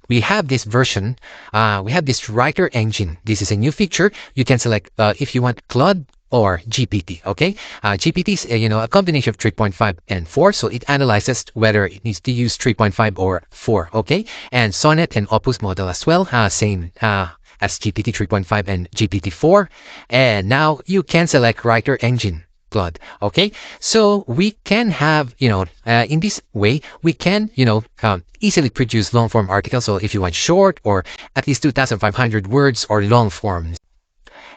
we have this version, we have this writer engine. This is a new feature. You can select if you want Claude or GPT. Okay, GPT is a combination of 3.5 and 4, so it analyzes whether it needs to use 3.5 or 4. Okay, and Sonnet and Opus model as well, same as GPT 3.5 and GPT 4. And now you can select writer engine. Claude. Okay, so we can have, in this way, we can, easily produce long form articles. So if you want short or at least 2,500 words or long forms.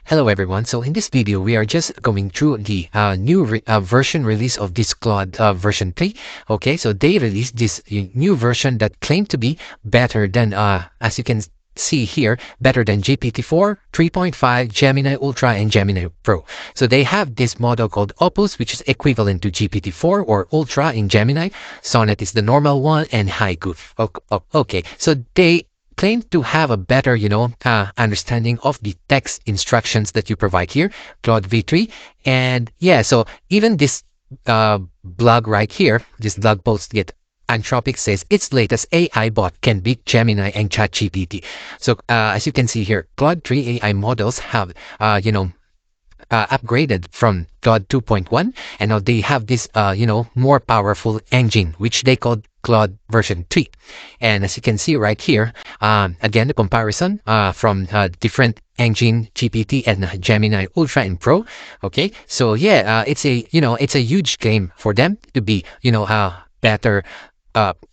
Hello everyone, so in this video we are just going through the new version release of this Claude version 3. Okay, so they released this new version that claimed to be better than, as you can see here, better than GPT-4, 3.5, Gemini Ultra, and Gemini Pro. So they have this model called Opus, which is equivalent to GPT-4 or Ultra in Gemini. Sonnet is the normal one, and Haiku. Okay, so they claim to have a better, understanding of the text instructions that you provide here, Claude V3. And yeah, so even this blog right here, this blog post get Anthropic says its latest AI bot can beat Gemini and ChatGPT. So as you can see here, Claude 3 AI models have, upgraded from Claude 2.1, and now they have this, more powerful engine, which they called Claude version 3. And as you can see right here, again, the comparison from different engine, GPT and Gemini Ultra and Pro. Okay, so yeah, it's a huge claim for them to be, better,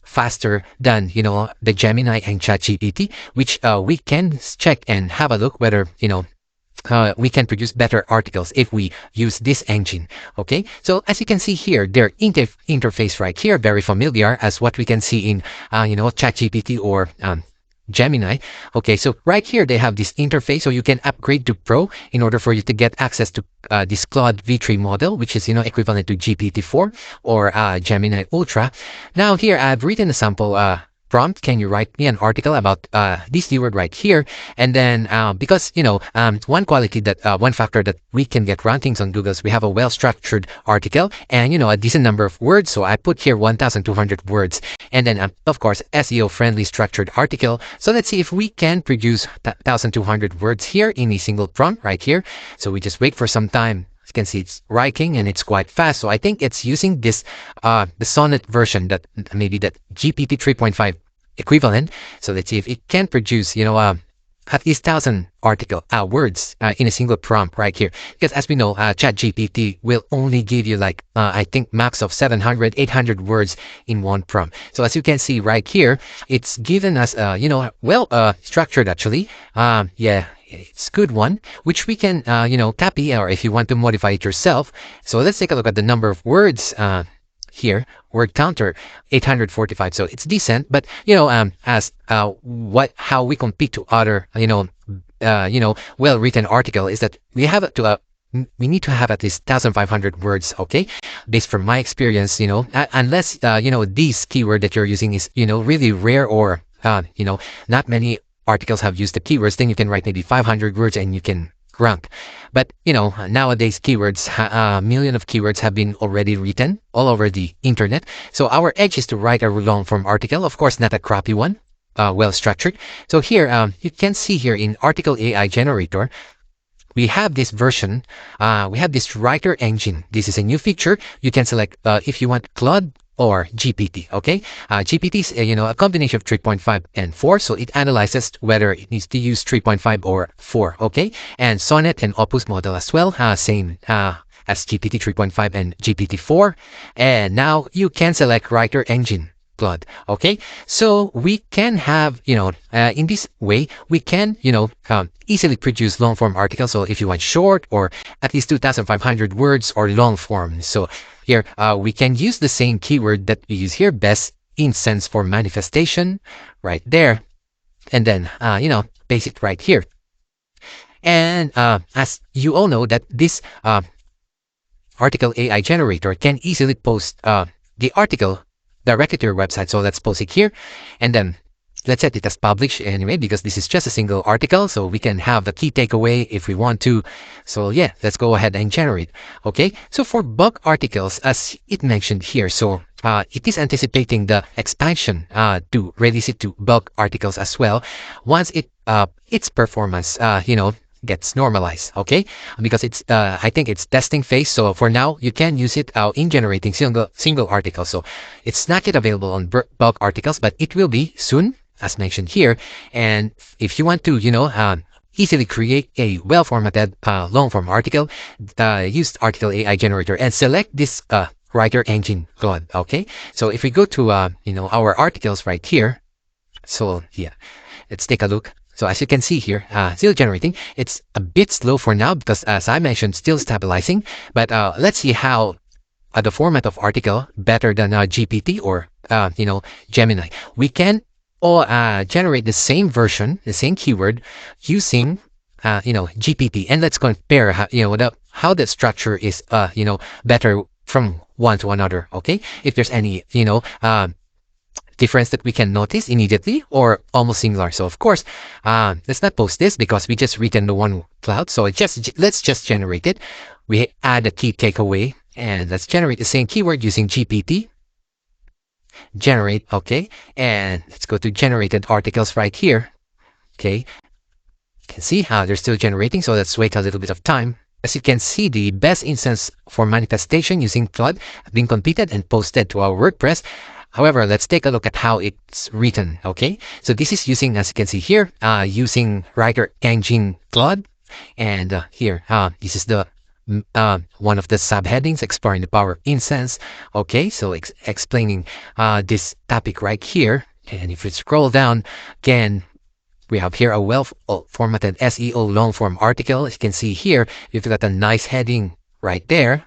faster than the Gemini and ChatGPT, which we can check and have a look whether we can produce better articles if we use this engine. Okay, so as you can see here, their interface right here, very familiar as what we can see in ChatGPT or Gemini. Okay, so right here they have this interface, so you can upgrade to Pro in order for you to get access to this Claude V3 model, which is equivalent to GPT-4 or Gemini Ultra. Now here I've written a sample prompt. Can you write me an article about this keyword right here? And then because one quality that one factor that we can get rankings on Google's, we have a well-structured article and a decent number of words. So I put here 1,200 words, and then of course SEO friendly structured article. So let's see if we can produce 1,200 words here in a single prompt right here. So we just wait for some time. You can see it's writing and it's quite fast. So I think it's using this the Sonnet version, that maybe that GPT 3.5 equivalent. So let's see if it can produce at least 1,000 words in a single prompt right here. Because as we know, ChatGPT will only give you like I think max of 700, 800 words in one prompt. So as you can see right here, it's given us well structured actually. Yeah, it's good one, which we can copy, or if you want to modify it yourself. So let's take a look at the number of words here. Word counter 845, so it's decent. But as how we compete to other well written article is that we have to we need to have at least 1,500 words. Okay, based from my experience, unless this keyword that you're using is really rare, or not many articles have used the keywords, then you can write maybe 500 words and you can rank. But nowadays keywords, a million of keywords have been already written all over the internet. So our edge is to write a long form article, of course not a crappy one, well structured. So here you can see here in Article AI Generator, we have this version, we have this writer engine. This is a new feature. You can select if you want Claude or GPT. Okay, GPT is a combination of 3.5 and 4, so it analyzes whether it needs to use 3.5 or 4. Okay, and Sonnet and Opus model as well, same as GPT 3.5 and GPT 4. And now you can select writer engine, Claude. Okay, so we can have in this way we can easily produce long form articles. So if you want short or at least 2,500 words or long form, so here we can use the same keyword that we use here, best instance for manifestation, right there, and then paste it right here. And as you all know that this Article AI Generator can easily post the article directly to your website. So let's post it here, and then let's set it as published anyway, because this is just a single article, so we can have the key takeaway if we want to. So yeah, let's go ahead and generate. Okay, so for bulk articles, as it mentioned here, so it is anticipating the expansion to release it to bulk articles as well once its performance gets normalized. Okay, because it's I think it's testing phase. So for now, you can use it in generating single articles. So it's not yet available on bulk articles, but it will be soon, as mentioned here. And if you want to easily create a well-formatted long form article, use article AI generator and select this writer engine, Claude. Okay, so if we go to our articles right here, so yeah, let's take a look. So as you can see here, still generating. It's a bit slow for now because, as I mentioned, still stabilizing. But let's see how the format of article better than GPT or Gemini. We can all generate the same version, the same keyword using GPT, and let's compare how the structure is better from one to another. Okay, if there's any difference that we can notice immediately or almost similar. So of course, let's not post this because we just written the one Claude. So let's just generate it. We add a key takeaway and let's generate the same keyword using GPT. Generate, okay, and let's go to generated articles right here. Okay, you can see how they're still generating, so let's wait a little bit of time. As you can see, the best instance for manifestation using Claude have been completed and posted to our WordPress. However, let's take a look at how it's written. Okay, so this is using, as you can see here, using writer engine Claude, and here, this is the one of the subheadings, exploring the power of incense. Okay, so explaining this topic right here. And if we scroll down again, we have here a well-formatted SEO long-form article. As you can see here, you've got a nice heading right there.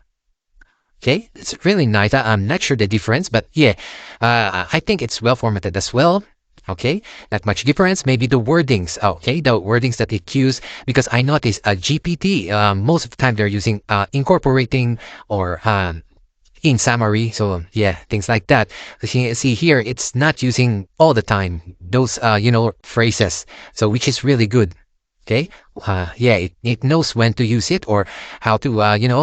Okay, it's really nice. I'm not sure the difference, but yeah, I think it's well formatted as well. Okay, not much difference. Maybe the wordings. Okay, the wordings that it used, because I noticed a GPT. Most of the time they're using incorporating or in summary. So yeah, things like that. As you see here, it's not using all the time those phrases. So which is really good. Okay, yeah, it knows when to use it or how to,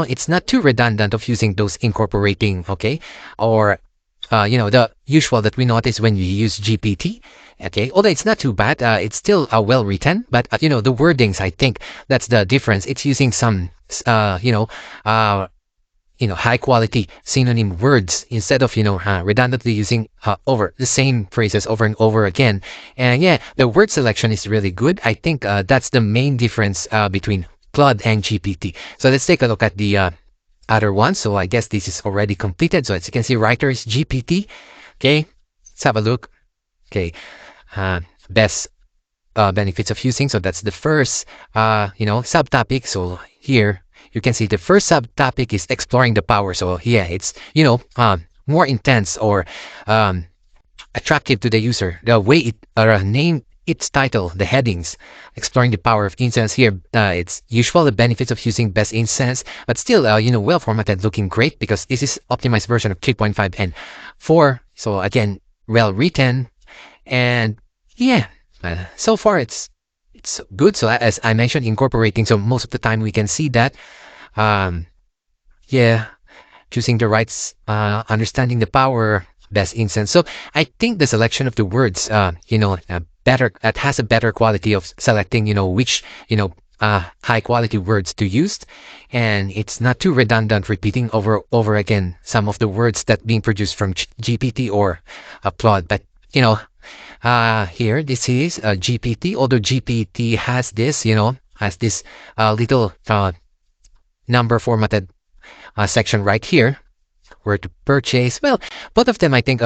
it's not too redundant of using those incorporating, okay, or, the usual that we notice when you use GPT, okay, although it's not too bad, it's still well written, but, the wordings, I think that's the difference. It's using some, high quality synonym words instead of, redundantly using over the same phrases over and over again. And yeah, the word selection is really good. I think that's the main difference between Claude and GPT. So let's take a look at the other one. So I guess this is already completed. So as you can see, writer is GPT. Okay, let's have a look. Okay, best benefits of using. So that's the first, subtopic. So here, you can see the first subtopic is exploring the power. So yeah, it's, more intense or attractive to the user. The way it named its title, the headings, exploring the power of incense here. It's usual the benefits of using best incense, but still, well formatted, looking great because this is optimized version of 3.5 and 4. So again, well written, and yeah, so far it's good. So as I mentioned, incorporating. So most of the time we can see that. Yeah, choosing the rights, understanding the power, best instance. So I think the selection of the words, better, it has a better quality of selecting, which, high quality words to use, and it's not too redundant, repeating over again some of the words that being produced from GPT or Claude. But here this is GPT. Although GPT has this, little number formatted section right here where to purchase. Well, both of them I think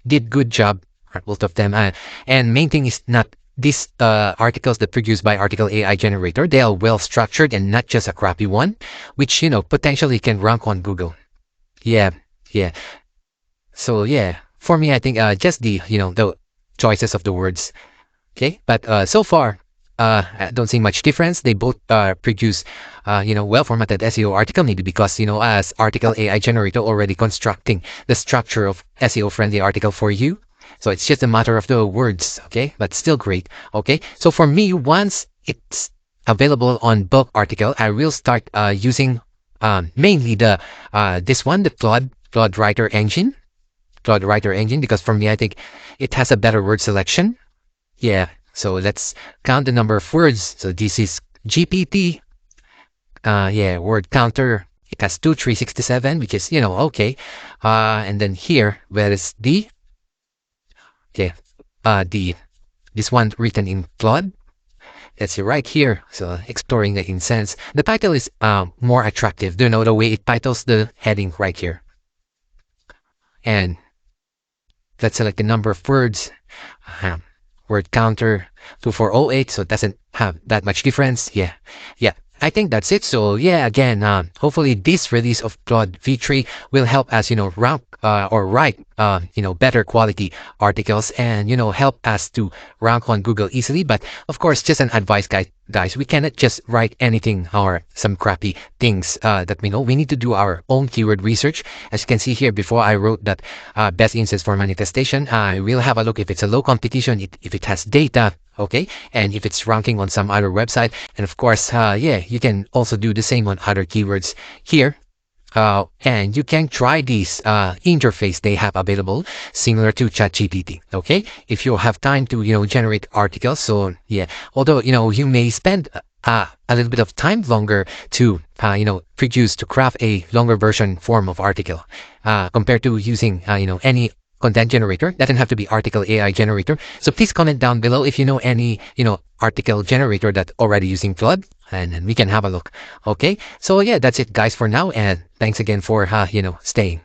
did good job, both of them, and main thing is not these articles that produced by article AI generator. They are well structured and not just a crappy one, which potentially can rank on Google. Yeah. So yeah, for me I think just the the choices of the words. Okay, but so far I don't see much difference. They both produce, well-formatted SEO article, maybe because, as article AI generator already constructing the structure of SEO-friendly article for you. So it's just a matter of the words, okay? But still great, okay? So for me, once it's available on bulk article, I will start using mainly the this one, the Claude Writer Engine. Claude Writer Engine, because for me, I think it has a better word selection. Yeah, so let's count the number of words. So this is GPT. Yeah, word counter. It has 2367, which is, okay. And then here, where is the, okay, this one written in Claude. Let's see right here. So exploring the incense. The title is more attractive. Do you know the way it titles the heading right here? And let's select the number of words. Word counter 2408, so it doesn't have that much difference. Yeah, I think that's it. So yeah, again, hopefully this release of Claude V3 will help us, rank or write, better quality articles, and help us to rank on Google easily. But of course, just an advice, guys, we cannot just write anything or some crappy things that we know. We need to do our own keyword research. As you can see here, before I wrote that best instance for manifestation, I will have a look if it's a low competition, if it has data, okay, and if it's ranking on some other website. And of course, yeah, you can also do the same on other keywords here. And you can try this interface they have available, similar to ChatGPT. Okay, if you have time to generate articles. So yeah, although you may spend a little bit of time longer to produce to craft a longer version form of article compared to using any content generator. Doesn't have to be article AI generator. So please comment down below if you know any article generator that already using Claude, and then we can have a look. Okay, so yeah, that's it guys for now, and thanks again for staying.